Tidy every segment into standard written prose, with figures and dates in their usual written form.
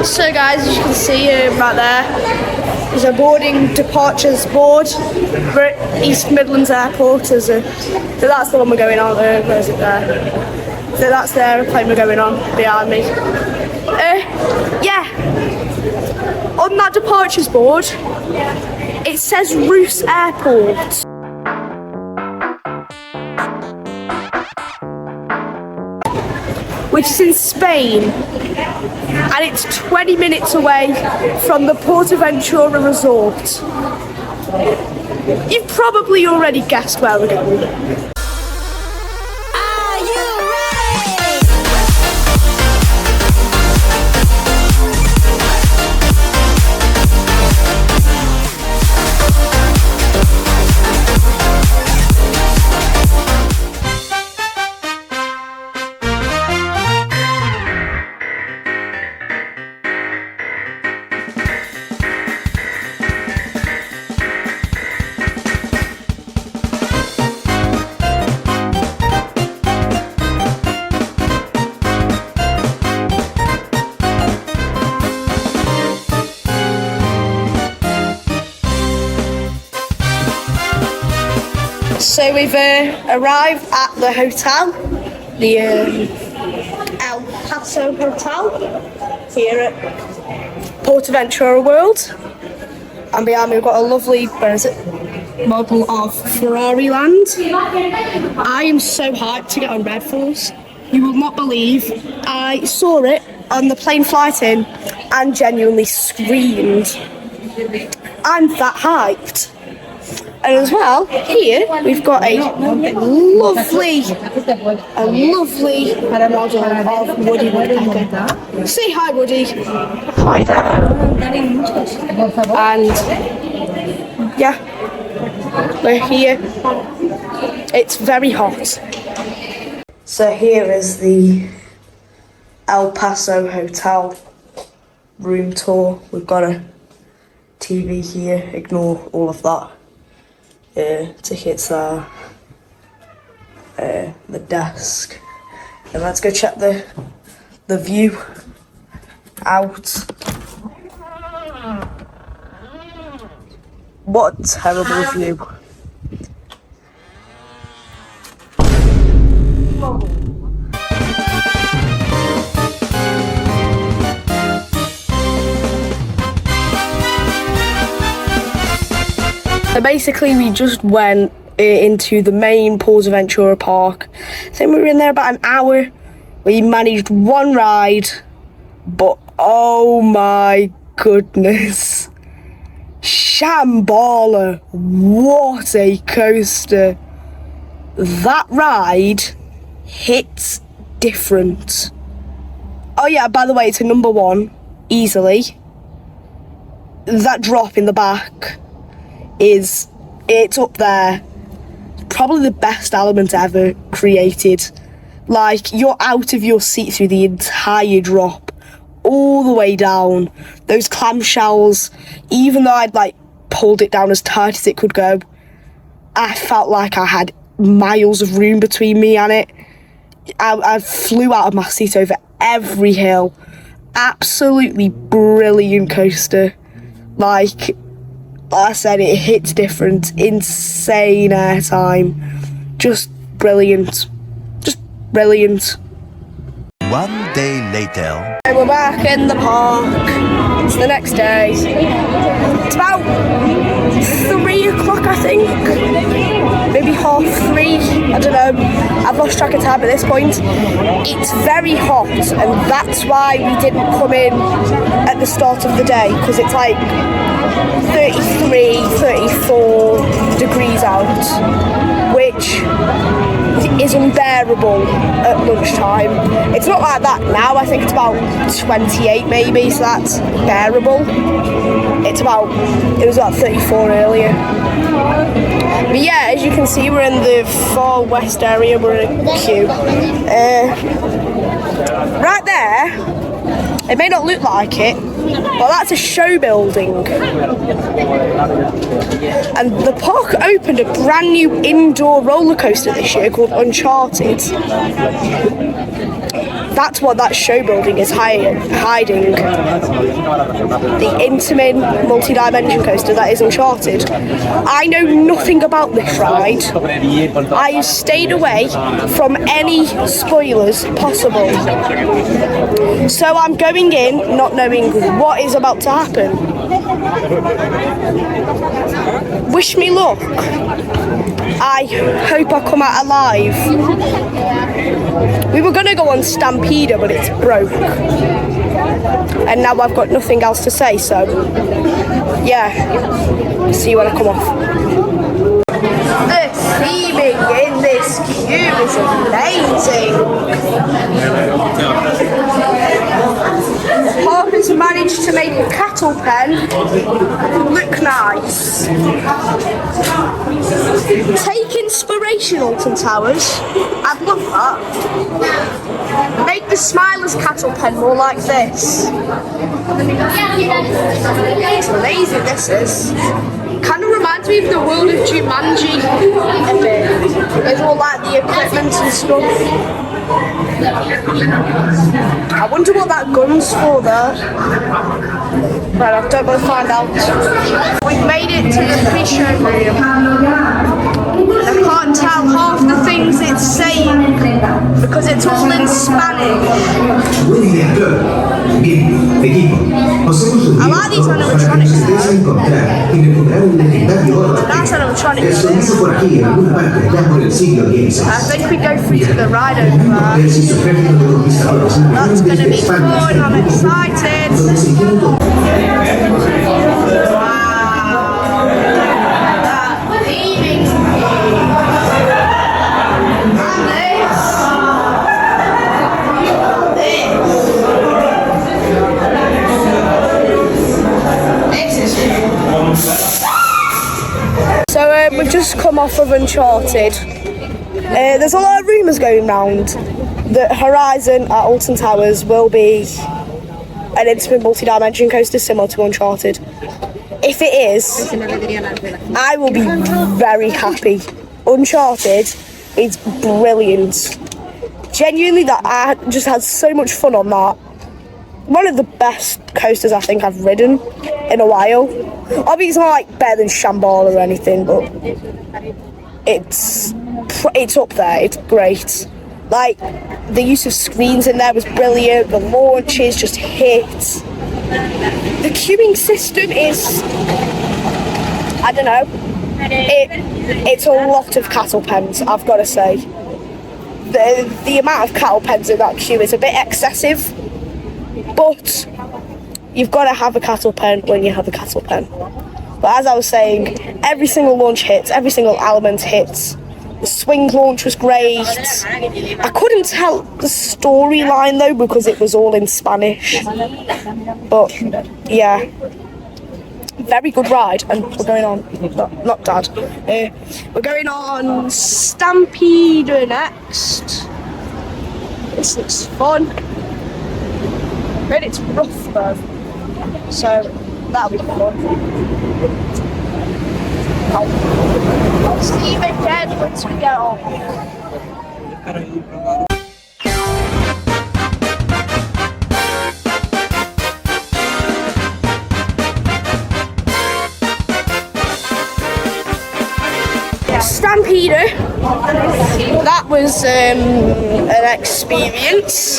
So guys, as you can see right there, there's a boarding departures board for East Midlands Airport. So that's the one we're going on. Where is it there? So that's the aeroplane we're going on behind me. Yeah, on that departures board, it says Roos Airport. Which is in Spain, and it's 20 minutes away from the PortAventura Resort. You've probably already guessed where we're going. So we've arrived at the hotel, the El Paso Hotel, here at PortAventura World. And behind me we've got a lovely, model of Ferrari Land. I am so hyped to get on Red Force. You will not believe, I saw it on the plane flight in and genuinely screamed. I'm that hyped. And as well, here we've got a lovely model of Woody Woodpecker. Say hi, Woody. Hi there. And yeah, we're here. It's very hot. So here is the El Paso Hotel room tour. We've got a TV here. Ignore all of that. Tickets there, the desk, and let's go check the view out. What a terrible view. So basically we just went into the main PortAventura park. I think we were in there about an hour. We managed one ride, but oh my goodness. Shambhala, what a coaster. That ride hits different. Oh yeah, by the way, it's a number one, easily. That drop in the back, it's up there. Probably the best element ever created. Like, you're out of your seat through the entire drop, all the way down. Those clamshells, even though I'd pulled it down as tight as it could go, I felt like I had miles of room between me and it. I flew out of my seat over every hill. Absolutely brilliant coaster. Like I said, it hits different. Insane airtime. Just brilliant. Just brilliant. One day later. We're back in the park. It's the next day. It's about 3 o'clock, I think. Maybe 3:30. I don't know. I've lost track of time at this point. It's very hot, and that's why we didn't come in at the start of the day, because it's 33, 34 degrees out, which is unbearable at lunchtime. It's not like that now. I think it's about 28 maybe, so that's bearable. It was about 34 earlier. But yeah, as you can see, we're in the far west area. We're in a queue. Right there, it may not look like it, but that's a show building. And the park opened a brand new indoor roller coaster this year called Uncharted. That's what that show building is hiding. The intimate multi-dimension coaster that is Uncharted. I know nothing about this ride. I stayed away from any spoilers possible. So I'm going in not knowing what is about to happen. Wish me luck. I hope I come out alive. We were going to go on Stampeder, but it's broke. And now I've got nothing else to say, so yeah, see you when I come off. The theming in this queue is amazing. Parkers managed to make a cattle pen look nice. Take inspiration, Alton Towers. I'd love that. Make the Smiler's cattle pen more like this. It's amazing, this is. Kind of reminds me of the world of Jumanji a bit. It's all like the equipment and stuff. I wonder what that gun's for there. But I don't want to find out. We've made it to the fish room. I can't tell half the things it's saying because it's all in Spanish. I like these animatronics. Nice animatronics. I think we go through to the ride over there. That's going to be fun. I'm excited. We've just come off of Uncharted. There's a lot of rumours going round that Horizon at Alton Towers will be an intimate multi-dimension coaster similar to Uncharted. If it is, I will be very happy. Uncharted is brilliant. Genuinely, that I just had so much fun on that. One of the best coasters I think I've ridden in a while. Obviously it's not like better than Shambhala or anything, but it's up there. It's great. Like, the use of screens in there was brilliant. The launches just hit. The queuing system is, I don't know, it's a lot of cattle pens, I've got to say. The amount of cattle pens in that queue is a bit excessive. But you've got to have a cattle pen when you have a cattle pen. But as I was saying, every single launch hits, every single element hits. The swing launch was great. I couldn't tell the storyline though because it was all in Spanish. But yeah, very good ride. And we're going on, not Dad. We're going on Stampeder next. This looks fun. But it's rough though, so that'll be fun. I'll see you again once we get on. Stampeder, that was an experience.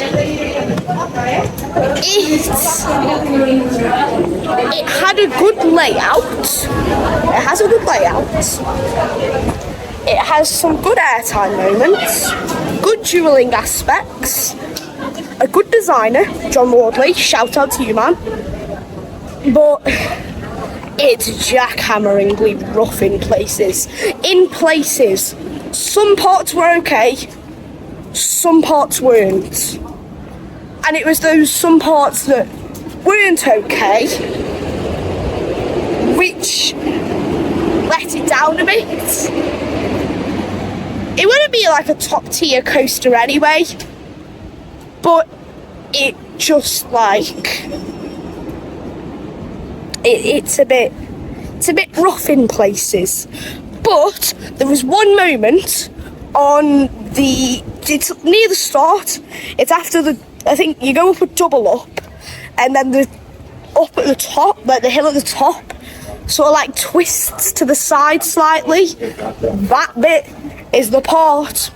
It had a good layout. It has a good layout. It has some good airtime moments, good dueling aspects, a good designer, John Wardley, shout out to you, man. But it's jackhammeringly rough in places. Some parts were okay, some parts weren't. And it was those some parts that weren't okay, which let it down a bit. It wouldn't be like a top tier coaster anyway, but it just like it's a bit rough in places. But there was one moment on it's near the start. It's after the I think you go up a double up, and then the up at the top, like the hill at the top, sort of like twists to the side slightly. That bit is the part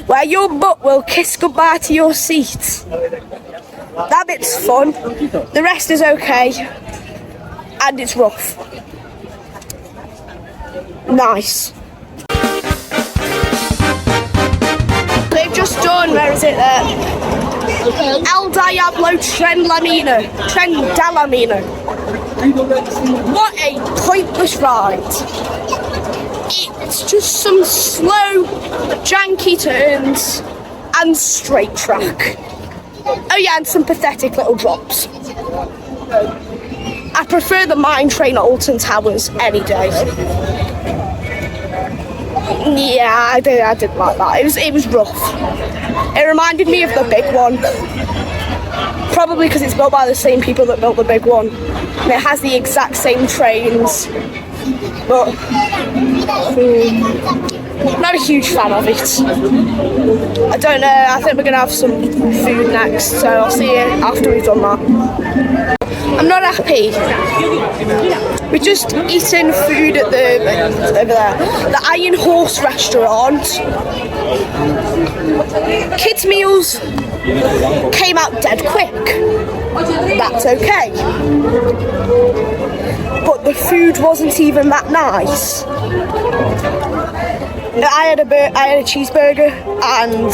where your butt will kiss goodbye to your seat. That bit's fun. The rest is okay, and it's rough. Nice. They've just done, where is it there? El Diablo Trendalamina. What a pointless ride. It's just some slow, janky turns and straight track. Oh yeah, and some pathetic little drops. I prefer the mine train at Alton Towers any day. Yeah, I didn't like that. It was rough. It reminded me of the big one. Probably because it's built by the same people that built the big one. And it has the exact same trains. But not a huge fan of it. I don't know, I think we're going to have some food next, so I'll see you after we've done that. I'm not happy. We've just eaten food at over there, the Iron Horse restaurant. Kids' meals came out dead quick. That's okay. But the food wasn't even that nice. I had a cheeseburger, and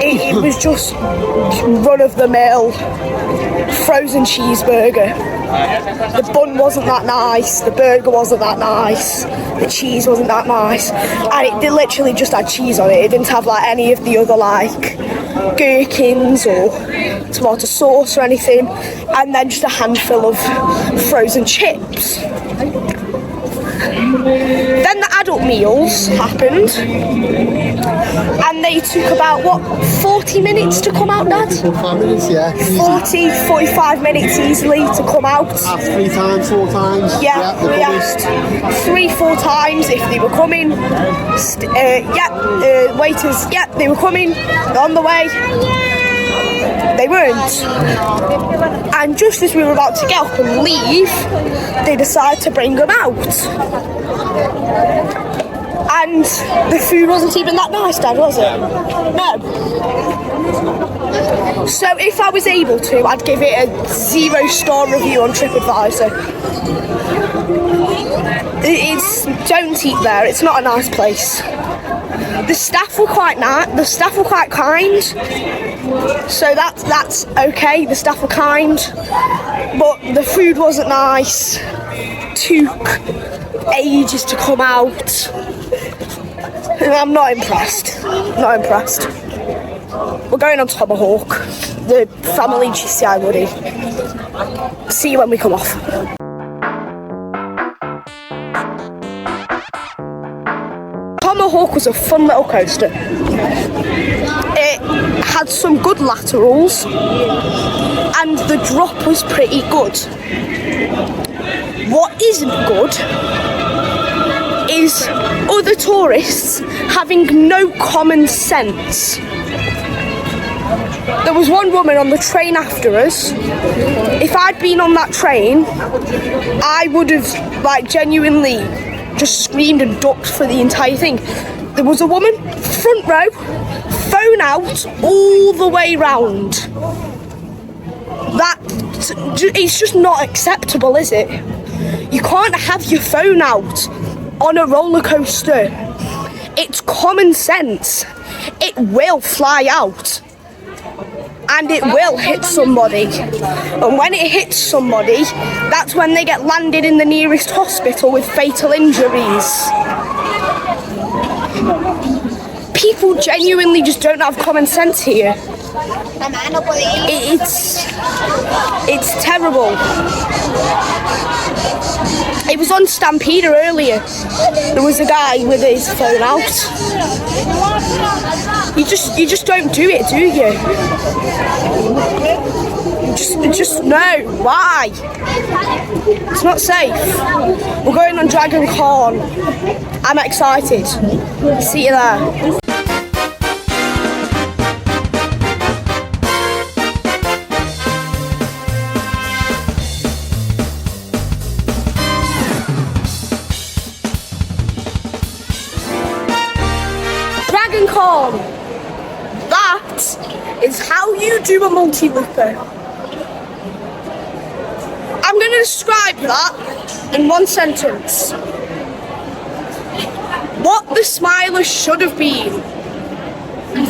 it was just run-of-the-mill frozen cheeseburger. The bun wasn't that nice, the burger wasn't that nice, the cheese wasn't that nice, and it literally just had cheese on it. It didn't have like any of the other like gherkins or tomato sauce or anything, and then just a handful of frozen chips. Then the adult meals happened, and they took about, 40 minutes to come out, Dad? 45 minutes, yeah. 45 minutes easily to come out. 3 times, 4 times. Yeah, we asked 3-4 times if they were coming. Waiters, they were coming, they're on the way. They weren't. And just as we were about to get up and leave, they decided to bring them out. And the food wasn't even that nice, Dad, was it? No. So if I was able to, I'd give it a 0-star review on TripAdvisor. Don't eat there, it's not a nice place. The staff were quite nice, the staff were quite kind. So that's okay, the staff were kind, but the food wasn't nice, took ages to come out, and I'm not impressed, We're going on Tomahawk, the family GCI Woody. See you when we come off. Tomahawk was a fun little coaster. It had some good laterals, and the drop was pretty good. What isn't good is other tourists having no common sense. There was one woman on the train after us. If I'd been on that train, I would have genuinely just screamed and ducked for the entire thing. There was a woman, front row, phone out all the way round. It's just not acceptable, is it? You can't have your phone out on a roller coaster. It's common sense. It will fly out. And it will hit somebody. And when it hits somebody, that's when they get landed in the nearest hospital with fatal injuries. People genuinely just don't have common sense here. It's terrible. It was on Stampeder earlier. There was a guy with his phone out. You just don't do it, do you? Just no. Why? It's not safe. We're going on Dragon Con. I'm excited. See you there. you do a multi-looper? I'm going to describe that in one sentence. What the Smiler should have been.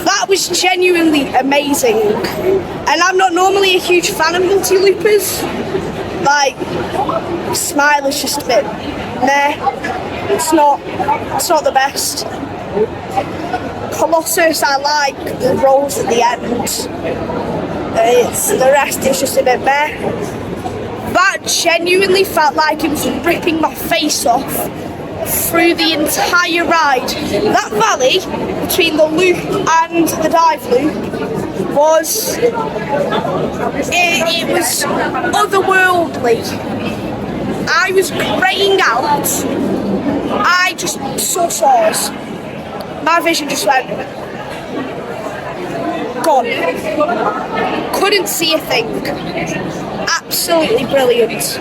That was genuinely amazing. And I'm not normally a huge fan of multi-loopers. Like, Smiler's just a bit meh. It's not the best. Colossus, I like the rolls at the end. The rest is just a bit meh. That genuinely felt like it was ripping my face off through the entire ride. That valley between the loop and the dive loop was it was otherworldly. I was greying out. I just saw stars. My vision just went gone. Couldn't see a thing. Absolutely brilliant.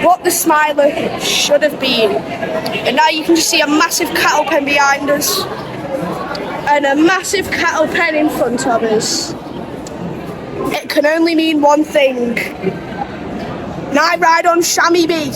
What the Smiler should have been. And now you can just see a massive cattle pen behind us and a massive cattle pen in front of us. It can only mean one thing. Night ride on Chamois B.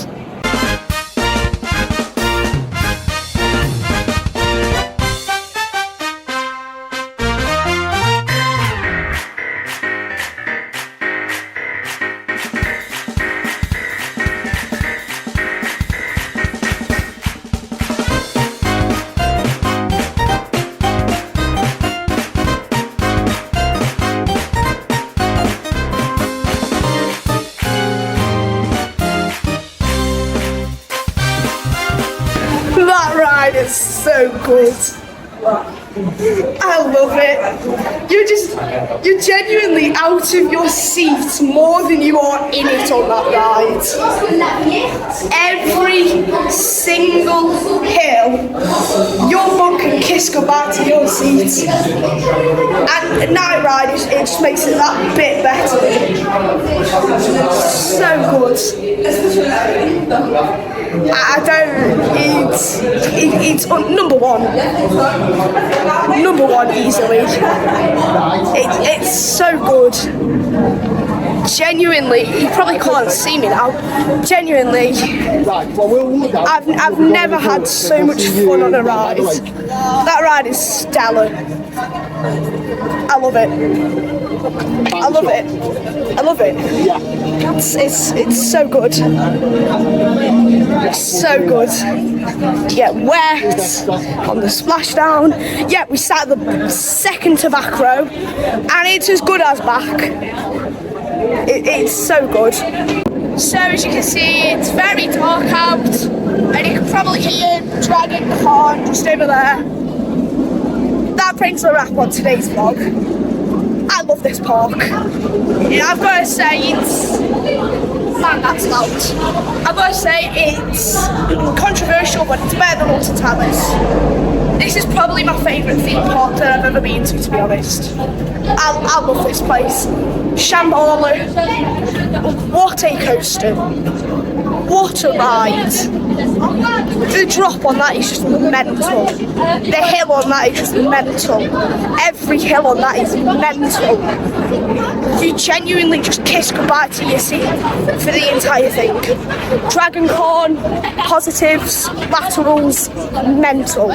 That ride is so good. I love it. You're genuinely out of your seat more than you are in it on that ride. Every single hill, your mum can kiss goodbye to your seat. And night ride, it just makes it that bit better. So good. I don't, it's number one easily. It's so good. Genuinely, you probably can't see me now. Genuinely, I've never had so much fun on a ride. That ride is stellar. I love it. I love it. I love it. It's so good. So good. You get wet on the splashdown. Yeah, we sat at the second to back row, and it's as good as back. It's so good. So as you can see, it's very dark out, and you can probably hear Dragon Con just over there. That brings a wrap on today's vlog. I love this park. Yeah, I've got to say it's... Man, that's loud. I've got to say it's controversial, but it's better than Alton Towers. This is probably my favourite theme park that I've ever been to be honest. I love this place. Shambhala. What a coaster. What a ride. The drop on that is just mental. The hill on that is just mental. Every hill on that is mental. You genuinely just kiss goodbye to your seat for the entire thing. Dragon Corn, positives, laterals, mental.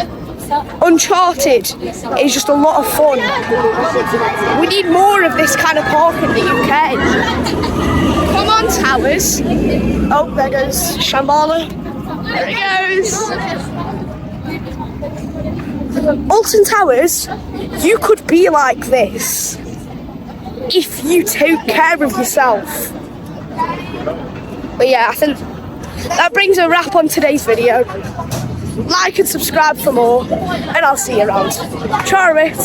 Uncharted is just a lot of fun. We need more of this kind of park in the UK. Come on, Towers. Oh, there goes Shambhala. There he goes. Alton Towers, you could be like this if you take care of yourself. But yeah, I think that brings a wrap on today's video. Like and subscribe for more, and I'll see you around. Ciao, mate.